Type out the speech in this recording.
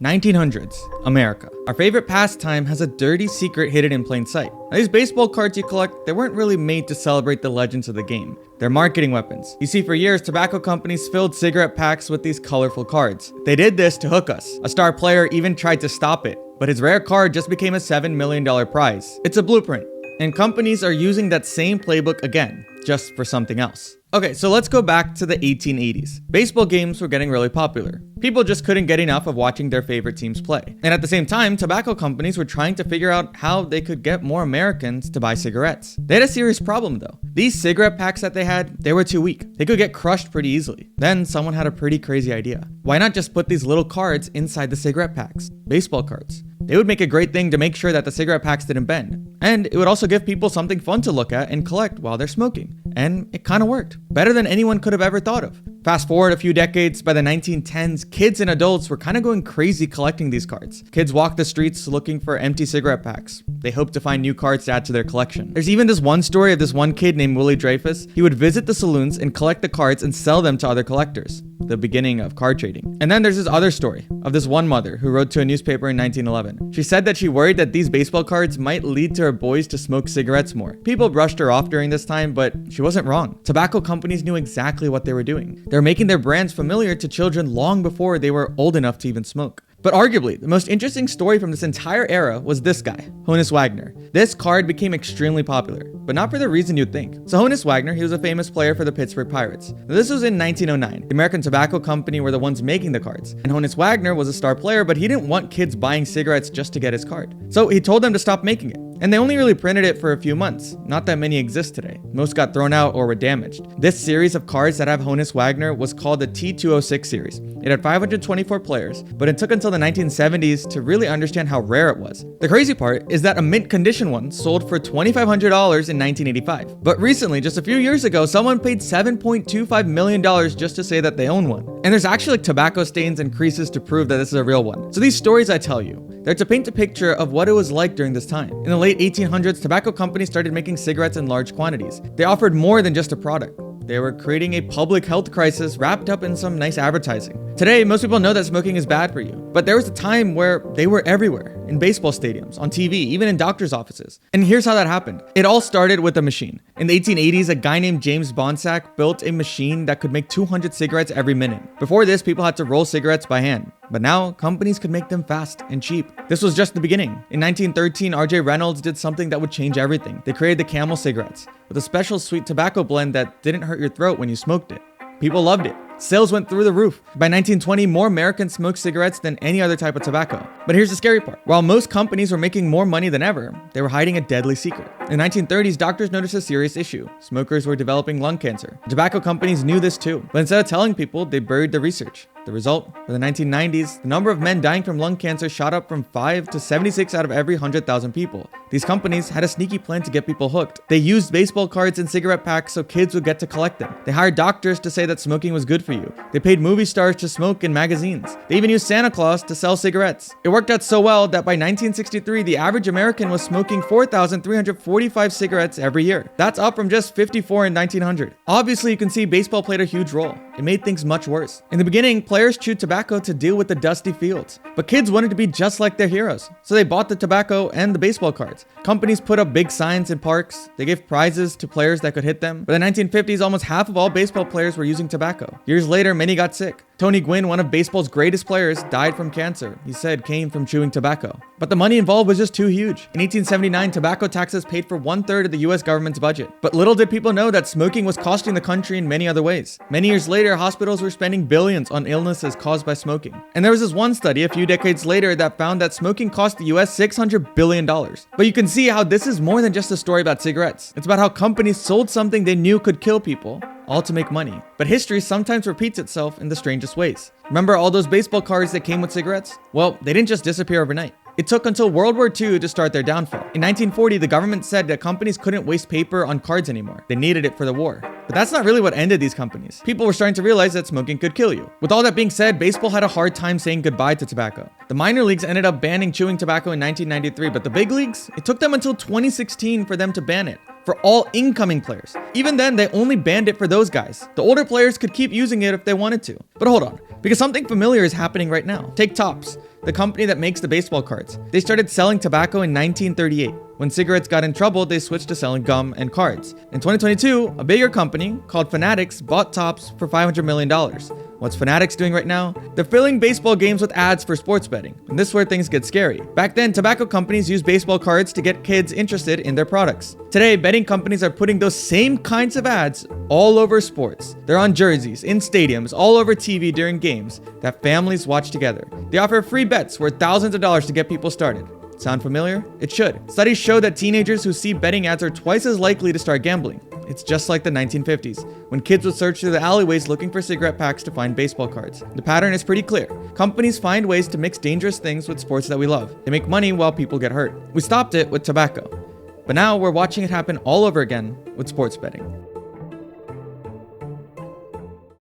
1900s, America. Our favorite pastime has a dirty secret hidden in plain sight. Now, these baseball cards you collect, they weren't really made to celebrate the legends of the game. They're marketing weapons. You see, for years, tobacco companies filled cigarette packs with these colorful cards. They did this to hook us. A star player even tried to stop it, but his rare card just became a $7 million prize. It's a blueprint, and companies are using that same playbook again, just for something else. Okay, so let's go back to the 1880s. Baseball games were getting really popular. People just couldn't get enough of watching their favorite teams play. And at the same time, tobacco companies were trying to figure out how they could get more Americans to buy cigarettes. They had a serious problem though. These cigarette packs that they were too weak. They could get crushed pretty easily. Then someone had a pretty crazy idea. Why not just put these little cards inside the cigarette packs? Baseball cards. They would make a great thing to make sure that the cigarette packs didn't bend. And it would also give people something fun to look at and collect while they're smoking. And it kind of worked. Better than anyone could have ever thought of. Fast forward a few decades, by the 1910s, kids and adults were kind of going crazy collecting these cards. Kids walked the streets looking for empty cigarette packs. They hoped to find new cards to add to their collection. There's even this one story of this one kid named Willie Dreyfus. He would visit the saloons and collect the cards and sell them to other collectors. The beginning of card trading. And then there's this other story of this one mother who wrote to a newspaper in 1911. She said that she worried that these baseball cards might lead to her boys to smoke cigarettes more. People brushed her off during this time, but she wasn't wrong. Tobacco companies knew exactly what they were doing. They were making their brands familiar to children long before they were old enough to even smoke. But arguably, the most interesting story from this entire era was this guy, Honus Wagner. This card became extremely popular, but not for the reason you'd think. So Honus Wagner, he was a famous player for the Pittsburgh Pirates. Now, this was in 1909. The American Tobacco Company were the ones making the cards. And Honus Wagner was a star player, but he didn't want kids buying cigarettes just to get his card. So he told them to stop making it. And they only really printed it for a few months. Not that many exist today. Most got thrown out or were damaged. This series of cards that have Honus Wagner was called the T206 series. It had 524 players, but it took until the 1970s to really understand how rare it was. The crazy part is that a mint condition one sold for $2,500 in 1985. But recently, just a few years ago, someone paid $7.25 million just to say that they own one. And there's actually tobacco stains and creases to prove that this is a real one. So these stories I tell you, they're to paint a picture of what it was like during this time. In the late 1800s, tobacco companies started making cigarettes in large quantities. They offered more than just a product. They were creating a public health crisis wrapped up in some nice advertising. Today, most people know that smoking is bad for you, but there was a time where they were everywhere, in baseball stadiums, on TV, even in doctors' offices. And here's how that happened. It all started with a machine. In the 1880s, a guy named James Bonsack built a machine that could make 200 cigarettes every minute. Before this, people had to roll cigarettes by hand. But now, companies could make them fast and cheap. This was just the beginning. In 1913, R.J. Reynolds did something that would change everything. They created the Camel cigarettes, with a special sweet tobacco blend that didn't hurt your throat when you smoked it. People loved it. Sales went through the roof. By 1920, more Americans smoked cigarettes than any other type of tobacco. But here's the scary part. While most companies were making more money than ever, they were hiding a deadly secret. In the 1930s, doctors noticed a serious issue. Smokers were developing lung cancer. Tobacco companies knew this too, but instead of telling people, they buried the research. The result? For the 1990s, the number of men dying from lung cancer shot up from 5 to 76 out of every 100,000 people. These companies had a sneaky plan to get people hooked. They used baseball cards and cigarette packs so kids would get to collect them. They hired doctors to say that smoking was good for you. They paid movie stars to smoke in magazines. They even used Santa Claus to sell cigarettes. It worked out so well that by 1963, the average American was smoking 4,345 cigarettes every year. That's up from just 54 in 1900. Obviously, you can see baseball played a huge role. It made things much worse. In the beginning, players chewed tobacco to deal with the dusty fields. But kids wanted to be just like their heroes, so they bought the tobacco and the baseball cards. Companies put up big signs in parks. They gave prizes to players that could hit them. By the 1950s, almost half of all baseball players were using tobacco. Years later, many got sick. Tony Gwynn, one of baseball's greatest players, died from cancer. He said came from chewing tobacco. But the money involved was just too huge. In 1879, tobacco taxes paid for 1/3 of the US government's budget. But little did people know that smoking was costing the country in many other ways. Many years later, hospitals were spending billions on illnesses caused by smoking. And there was this one study a few decades later that found that smoking cost the US $600 billion. But you can see how this is more than just a story about cigarettes. It's about how companies sold something they knew could kill people, all to make money. But history sometimes repeats itself in the strangest ways. Remember all those baseball cards that came with cigarettes? Well, they didn't just disappear overnight. It took until World War II to start their downfall. In 1940, the government said that companies couldn't waste paper on cards anymore. They needed it for the war. But that's not really what ended these companies. People were starting to realize that smoking could kill you. With all that being said, baseball had a hard time saying goodbye to tobacco. The minor leagues ended up banning chewing tobacco in 1993, but the big leagues, it took them until 2016 for them to ban it. For all incoming players. Even then, they only banned it for those guys. The older players could keep using it if they wanted to. But hold on, because something familiar is happening right now. Take Tops. the company that makes the baseball cards. They started selling tobacco in 1938. When cigarettes got in trouble, they switched to selling gum and cards. In 2022, a bigger company called Fanatics bought Topps for $500 million. What's Fanatics doing right now? They're filling baseball games with ads for sports betting. And this is where things get scary. Back then, tobacco companies used baseball cards to get kids interested in their products. Today, betting companies are putting those same kinds of ads all over sports. They're on jerseys, in stadiums, all over TV during games that families watch together. They offer free bets worth thousands of dollars to get people started. Sound familiar? It should. Studies show that teenagers who see betting ads are twice as likely to start gambling. It's just like the 1950s, when kids would search through the alleyways looking for cigarette packs to find baseball cards. The pattern is pretty clear. Companies find ways to mix dangerous things with sports that we love. They make money while people get hurt. We stopped it with tobacco, but now we're watching it happen all over again with sports betting.